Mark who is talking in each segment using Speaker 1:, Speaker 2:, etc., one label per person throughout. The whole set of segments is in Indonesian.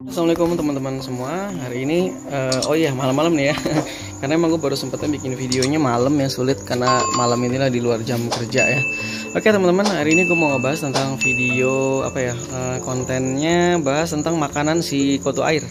Speaker 1: Assalamualaikum teman-teman semua. Hari ini oh iya malam-malam nih ya. Karena emang gue baru sempetnya bikin videonya malam ya, sulit karena malam inilah di luar jam kerja ya. Oke teman-teman, hari ini gue mau ngebahas tentang video apa ya, kontennya bahas tentang makanan si kutu air.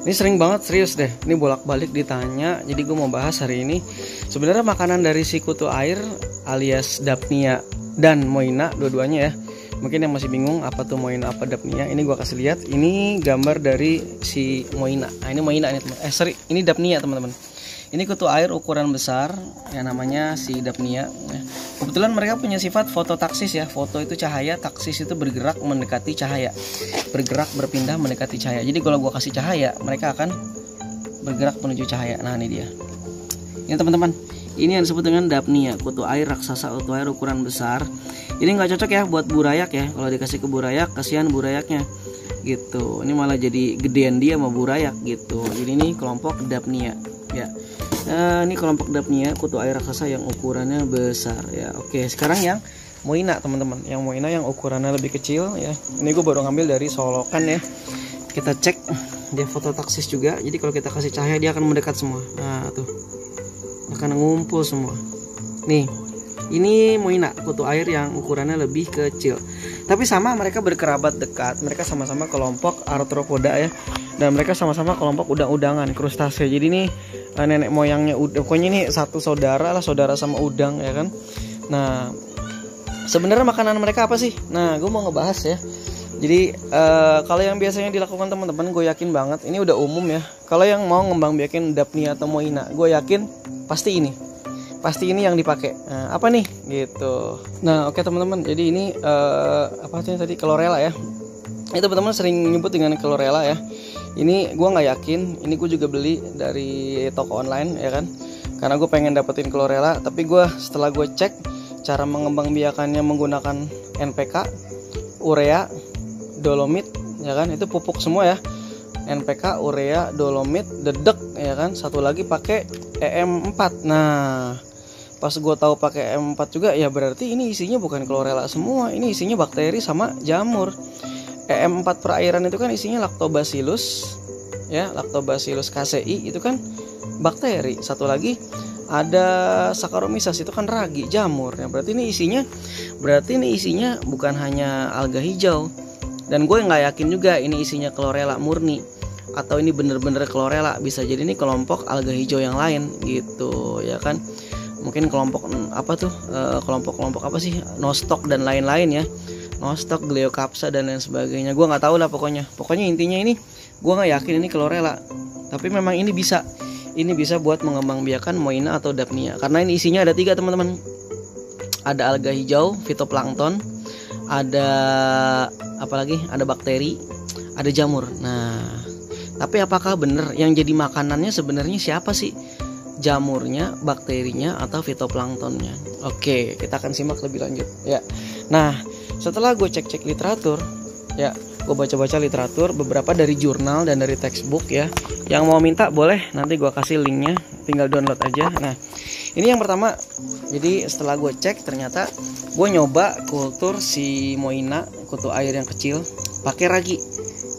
Speaker 1: Ini sering banget, serius deh, ini bolak-balik ditanya. Jadi gue mau bahas hari ini sebenarnya makanan dari si kutu air alias Daphnia dan Moina, dua-duanya ya. Mungkin yang masih bingung apa tuh Moina apa Daphnia, ini gua kasih lihat. Ini gambar dari si Moina. Nah, ini Moina nih teman. Ini Daphnia teman-teman. Ini kutu air ukuran besar yang namanya si Daphnia. Kebetulan mereka punya sifat fototaksis ya. Foto itu cahaya, taksis itu bergerak mendekati cahaya. Bergerak berpindah mendekati cahaya. Jadi kalau gua kasih cahaya, mereka akan bergerak menuju cahaya. Nah, ini dia. Ini teman-teman. Ini yang disebut dengan Daphnia, kutu air raksasa, kutu air ukuran besar. Ini nggak cocok ya buat burayak ya. Kalau dikasih ke burayak, kasihan burayaknya gitu. Ini malah jadi gedean dia sama burayak gitu. Jadi ini kelompok Daphnia ya. Nah, ini kelompok Daphnia, kutu air raksasa yang ukurannya besar ya. Oke, sekarang yang Moina teman-teman. Yang Moina yang ukurannya lebih kecil ya. Ini gue baru ngambil dari Solokan ya. Kita cek dia fototaksis juga. Jadi kalau kita kasih cahaya dia akan mendekat semua. Nah tuh, akan ngumpul semua. Nih, ini Moina, kutu air yang ukurannya lebih kecil. Tapi sama, mereka berkerabat dekat. Mereka sama-sama kelompok Arthropoda ya. Dan mereka sama-sama kelompok udang-udangan, krustase. Jadi ini nenek moyangnya udang. Pokoknya ini satu saudara lah, saudara sama udang ya kan. Nah, sebenarnya makanan mereka apa sih? Nah, gue mau ngebahas ya. Jadi kalau yang biasanya dilakukan teman-teman, gue yakin banget ini udah umum ya. Kalau yang mau ngembang biakin Daphnia atau Moina, gue yakin pasti ini yang dipakai. Nah, apa nih gitu. Nah oke teman-teman, jadi ini apa sih tadi, chlorella ya. Ini teman-teman sering nyebut dengan chlorella ya. Ini gue nggak yakin. Ini gue juga beli dari toko online ya kan, karena gue pengen dapetin chlorella. Tapi gue setelah gue cek cara mengembang biakannya menggunakan NPK, urea, dolomit ya kan, itu pupuk semua ya. NPK, urea, dolomit, dedek ya kan. Satu lagi pakai EM4. Nah, pas gue tahu pakai EM4 juga ya berarti ini isinya bukan chlorella semua. Ini isinya bakteri sama jamur. EM4 perairan itu kan isinya lactobacillus ya, lactobacillus casei itu kan bakteri. Satu lagi ada Saccharomyces, itu kan ragi, jamur. Ya berarti ini isinya bukan hanya alga hijau. Dan gue nggak yakin juga ini isinya chlorella murni atau ini bener-bener chlorella. Bisa jadi ini kelompok alga hijau yang lain gitu ya kan. Mungkin kelompok apa tuh, kelompok apa sih, Nostoc dan lain-lain ya. Nostoc, Gleyocapsa dan lain sebagainya. Gue nggak tahu lah pokoknya intinya ini gue nggak yakin ini chlorella. Tapi memang ini bisa buat mengembangbiakan Moina atau Daphnia, karena ini isinya ada 3 teman-teman. Ada alga hijau, fitoplankton, ada apalagi, ada bakteri, ada jamur. Nah, tapi apakah benar yang jadi makanannya sebenarnya siapa sih? Jamurnya, bakterinya, atau fitoplanktonnya? Oke, kita akan simak lebih lanjut ya. Nah, setelah gue cek-cek literatur ya, gue baca-baca literatur beberapa dari jurnal dan dari textbook ya. Yang mau minta boleh, nanti gue kasih linknya, tinggal download aja. Nah, ini yang pertama. Jadi setelah gue cek, ternyata gue nyoba kultur si Moina, kutu air yang kecil, pakai ragi.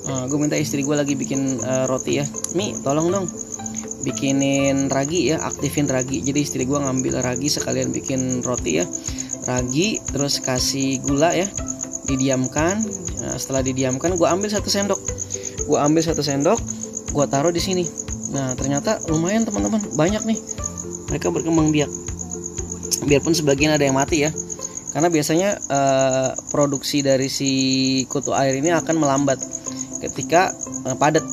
Speaker 1: Gue minta istri gue lagi bikin roti ya, Mi tolong dong bikinin ragi ya, aktifin ragi. Jadi istri gue ngambil ragi sekalian bikin roti ya, ragi terus kasih gula ya, didiamkan. Nah, setelah didiamkan gue ambil 1 sendok, gue taruh di sini. Nah ternyata lumayan teman-teman, banyak nih mereka berkembang biak. Biarpun sebagian ada yang mati ya, karena biasanya produksi dari si kutu air ini akan melambat ketika padat.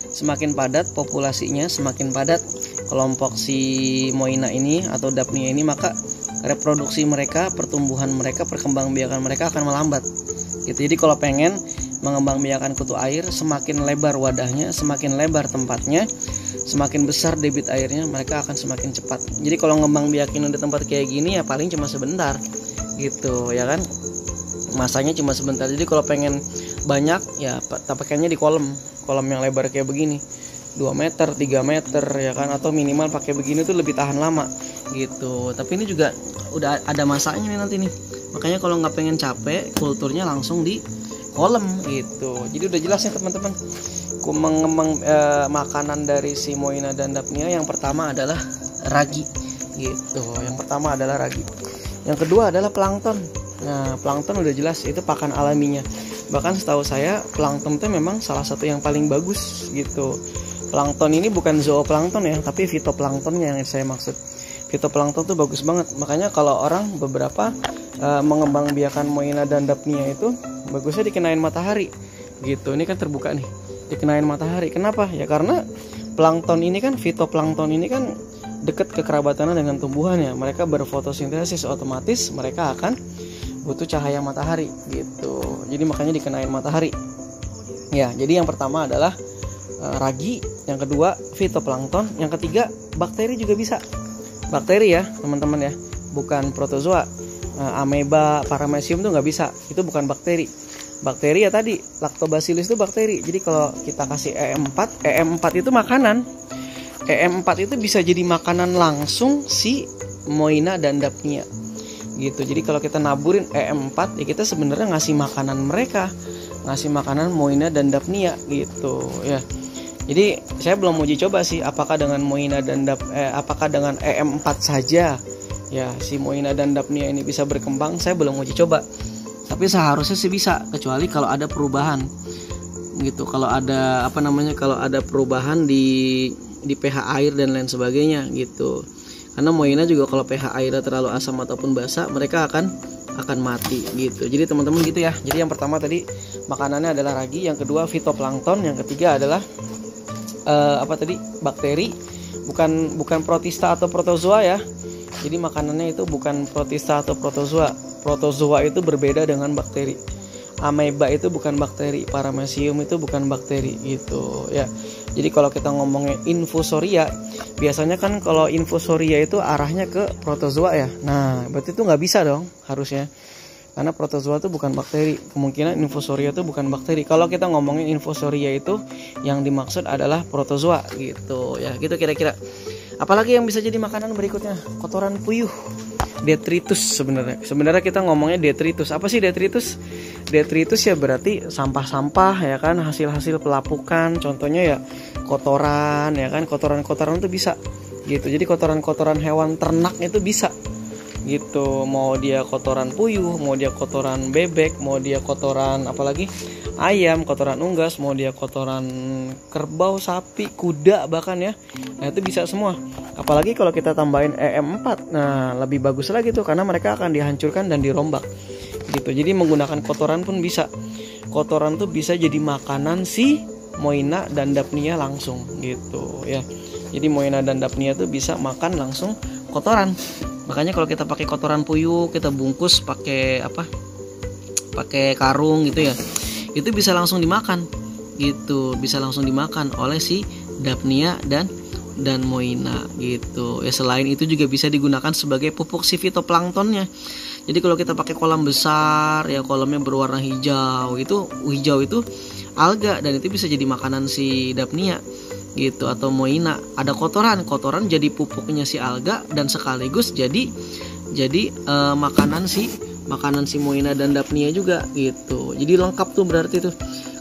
Speaker 1: Semakin padat populasinya, semakin padat kelompok si Moina ini atau Daphnia ini, maka reproduksi mereka, pertumbuhan mereka, perkembangbiakan mereka akan melambat gitu. Jadi kalau pengen mengembangbiakan kutu air, semakin lebar wadahnya, semakin lebar tempatnya, semakin besar debit airnya, mereka akan semakin cepat. Jadi kalau ngembangbiakin di tempat kayak gini ya paling cuma sebentar gitu ya kan, masanya cuma sebentar. Jadi kalau pengen banyak ya pakainya di kolam yang lebar kayak begini, 2 meter, 3 meter ya kan, atau minimal pakai begini tuh lebih tahan lama gitu. Tapi ini juga udah ada masanya nih nanti nih. Makanya kalau nggak pengen capek, kulturnya langsung di kolam gitu. Jadi udah jelas ya teman-teman. Makanan dari si Moina dan Daphnia yang pertama adalah ragi gitu. Yang pertama adalah ragi. Yang kedua adalah plankton. Nah, plankton udah jelas itu pakan alaminya. Bahkan setahu saya plankton itu memang salah satu yang paling bagus gitu. Plankton ini bukan zooplankton ya, tapi fitoplanktonnya yang saya maksud. Fitoplankton tuh bagus banget. Makanya kalau orang beberapa mengembangbiakan Moina dan Daphnia itu bagusnya dikenain matahari gitu. Ini kan terbuka nih, dikenain matahari. Kenapa? Ya karena plankton ini kan, fitoplankton ini kan dekat kekerabatannya dengan tumbuhannya. Mereka berfotosintesis, otomatis mereka akan butuh cahaya matahari gitu. Jadi makanya dikenain matahari. Ya, jadi yang pertama adalah ragi, yang kedua fitoplankton, yang ketiga bakteri juga bisa. Bakteri ya teman-teman ya, bukan protozoa. Ameba, paramecium tuh nggak bisa, itu bukan bakteri. Bakteri ya tadi, lactobacillus itu bakteri. Jadi kalau kita kasih EM4 itu makanan. EM4 itu bisa jadi makanan langsung si Moina dan Daphnia gitu. Jadi kalau kita naburin EM4 ya kita sebenarnya ngasih makanan mereka, ngasih makanan Moina dan Daphnia gitu ya. Jadi saya belum uji coba sih apakah dengan Moina dan apakah dengan EM4 saja ya si Moina dan Daphnia ini bisa berkembang. Saya belum uji coba. Tapi seharusnya sih bisa, kecuali kalau ada perubahan gitu. Kalau ada kalau ada perubahan di pH air dan lain sebagainya gitu. Karena Moina juga kalau pH airnya terlalu asam ataupun basa, mereka akan mati gitu. Jadi teman-teman gitu ya. Jadi yang pertama tadi makanannya adalah ragi, yang kedua fitoplankton, yang ketiga adalah bakteri, bukan protista atau protozoa ya. Jadi makanannya itu bukan protista atau protozoa. Protozoa itu berbeda dengan bakteri. Ameba itu bukan bakteri, paramecium itu bukan bakteri gitu ya. Jadi kalau kita ngomongnya infusoria, biasanya kan kalau infusoria itu arahnya ke protozoa ya. Nah, berarti itu nggak bisa dong harusnya. Karena protozoa itu bukan bakteri. Kemungkinan infusoria itu bukan bakteri. Kalau kita ngomongin infusoria itu yang dimaksud adalah protozoa gitu ya. Gitu kira-kira. Apalagi yang bisa jadi makanan berikutnya? Kotoran puyuh. Detritus sebenarnya. Sebenarnya kita ngomongnya detritus. Apa sih detritus? Detritus ya berarti sampah-sampah ya kan, hasil-hasil pelapukan. Contohnya ya kotoran ya kan, kotoran-kotoran itu bisa gitu. Jadi kotoran-kotoran hewan ternak itu bisa gitu. Mau dia kotoran puyuh, mau dia kotoran bebek, mau dia kotoran apalagi ayam, kotoran unggas, mau dia kotoran kerbau, sapi, kuda bahkan ya. Nah itu bisa semua. Apalagi kalau kita tambahin EM4, nah lebih bagus lagi tuh, karena mereka akan dihancurkan dan dirombak gitu. Jadi menggunakan kotoran pun bisa. Kotoran tuh bisa jadi makanan si Moina dan Daphnia langsung gitu ya. Jadi Moina dan Daphnia tuh bisa makan langsung kotoran. Makanya kalau kita pakai kotoran puyuh, kita bungkus pakai pakai karung gitu ya, itu bisa langsung dimakan gitu, bisa langsung dimakan oleh si Daphnia dan Moina gitu ya. Selain itu juga bisa digunakan sebagai pupuk si fitoplanktonnya. Jadi kalau kita pakai kolam besar ya, kolamnya berwarna hijau, itu alga, dan itu bisa jadi makanan si Daphnia gitu atau Moina. Ada kotoran jadi pupuknya si alga, dan sekaligus jadi makanan si Moina dan Daphnia juga gitu. Jadi lengkap tuh berarti tuh.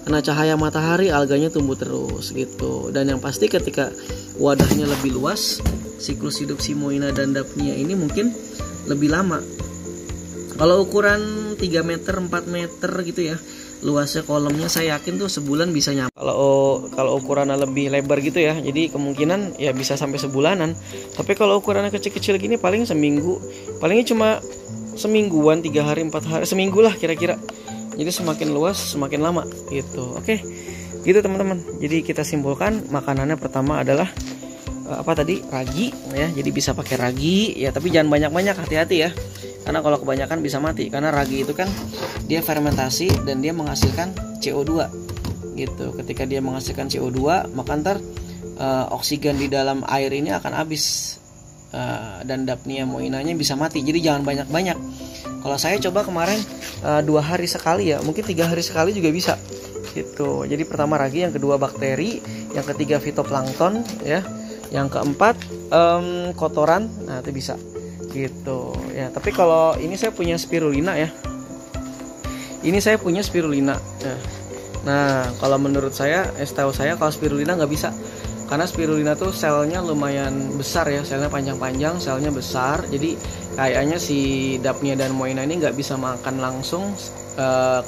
Speaker 1: Kena cahaya matahari, alganya tumbuh terus gitu. Dan yang pasti ketika wadahnya lebih luas, siklus hidup si Moina dan Daphnia ini mungkin lebih lama. Kalau ukuran 3 meter, 4 meter gitu ya, luasnya kolamnya, saya yakin tuh sebulan bisa nyampe. Kalau ukurannya lebih lebar gitu ya, jadi kemungkinan ya bisa sampai sebulanan. Tapi kalau ukurannya kecil-kecil gini paling seminggu, palingnya cuma semingguan, 3 hari, 4 hari, seminggu lah kira-kira. Jadi semakin luas semakin lama gitu. Oke, gitu teman-teman. Jadi kita simpulkan makanannya pertama adalah ragi ya. Jadi bisa pakai ragi ya, tapi jangan banyak-banyak, hati-hati ya. Karena kalau kebanyakan bisa mati. Karena ragi itu kan dia fermentasi dan dia menghasilkan CO2 gitu. Ketika dia menghasilkan CO2, maka ntar oksigen di dalam air ini akan habis. Dan Daphnia Moinanya bisa mati. Jadi jangan banyak-banyak. Kalau saya coba kemarin 2 hari sekali ya, mungkin 3 hari sekali juga bisa gitu. Jadi pertama ragi, yang kedua bakteri, yang ketiga fitoplankton ya, yang keempat kotoran. Nah itu bisa gitu ya. Tapi kalau ini saya punya spirulina ya. Ini saya punya spirulina. Nah, kalau menurut saya, setahu saya kalau spirulina nggak bisa. Karena spirulina tuh selnya lumayan besar ya, selnya panjang-panjang, selnya besar. Jadi kayaknya si Daphnia dan Moina ini nggak bisa makan langsung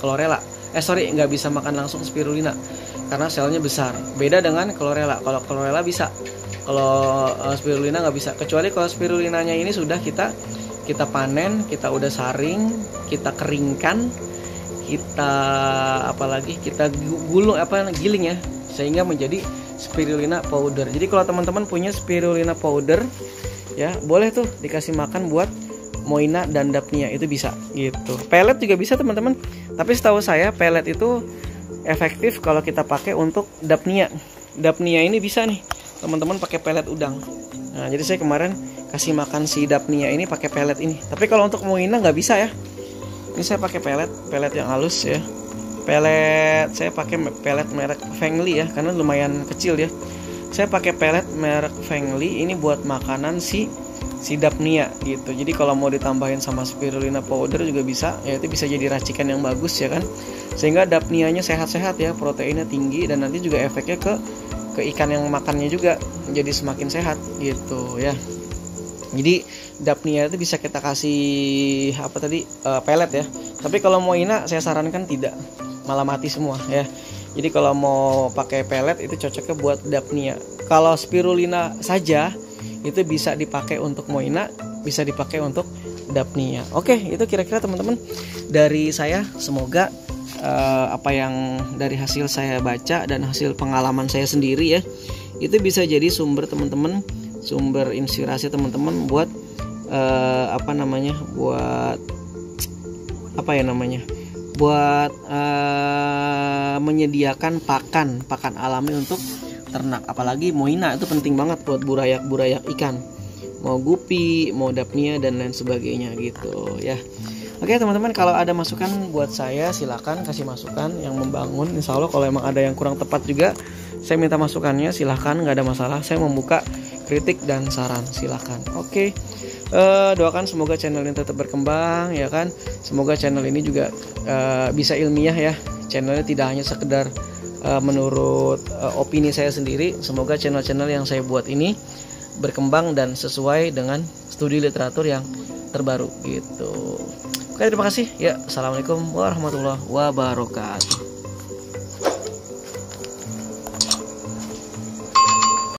Speaker 1: chlorella. Nggak bisa makan langsung spirulina karena selnya besar. Beda dengan chlorella. Kalau chlorella bisa, kalau spirulina nggak bisa. Kecuali kalau spirulinanya ini sudah kita panen, kita udah saring, kita keringkan, kita giling ya, sehingga menjadi spirulina powder. Jadi kalau teman-teman punya spirulina powder ya, boleh tuh dikasih makan buat Moina dan Daphnia, itu bisa gitu. Pelet juga bisa teman-teman, tapi setahu saya pelet itu efektif kalau kita pakai untuk Daphnia. Daphnia ini bisa nih teman-teman pakai pelet udang. Nah, jadi saya kemarin kasih makan si Daphnia ini pakai pelet ini. Tapi kalau untuk Moina nggak bisa ya. Ini saya pakai pelet yang halus ya. Pelet saya pakai pelet merek Fengli ya, karena lumayan kecil ya. Saya pakai pelet merek Fengli ini buat makanan si Daphnia gitu. Jadi kalau mau ditambahin sama spirulina powder juga bisa ya, itu bisa jadi racikan yang bagus ya kan. Sehingga Daphnianya sehat-sehat ya, proteinnya tinggi, dan nanti juga efeknya ke ikan yang makannya juga jadi semakin sehat gitu ya. Jadi Daphnia itu bisa kita kasih pelet ya. Tapi kalau Moina saya sarankan tidak, malah mati semua ya. Jadi kalau mau pakai pelet itu cocoknya buat Daphnia. Kalau spirulina saja itu bisa dipakai untuk Moina, bisa dipakai untuk Daphnia. Oke, itu kira-kira teman-teman dari saya. Semoga apa yang dari hasil saya baca dan hasil pengalaman saya sendiri ya, itu bisa jadi sumber teman-teman, sumber inspirasi teman-teman buat buat menyediakan pakan alami untuk ternak. Apalagi Moina itu penting banget buat burayak ikan, mau gupi, mau Daphnia dan lain sebagainya gitu ya. Oke teman-teman, kalau ada masukan buat saya silakan kasih masukan yang membangun. Insya Allah kalau emang ada yang kurang tepat juga saya minta masukannya, silahkan, nggak ada masalah. Saya membuka kritik dan saran, silahkan. Oke. Doakan semoga channel ini tetap berkembang ya kan. Semoga channel ini juga bisa ilmiah ya. Channelnya tidak hanya sekedar menurut opini saya sendiri. Semoga channel-channel yang saya buat ini berkembang dan sesuai dengan studi literatur yang terbaru gitu. Oke, terima kasih ya. Assalamualaikum warahmatullahi wabarakatuh.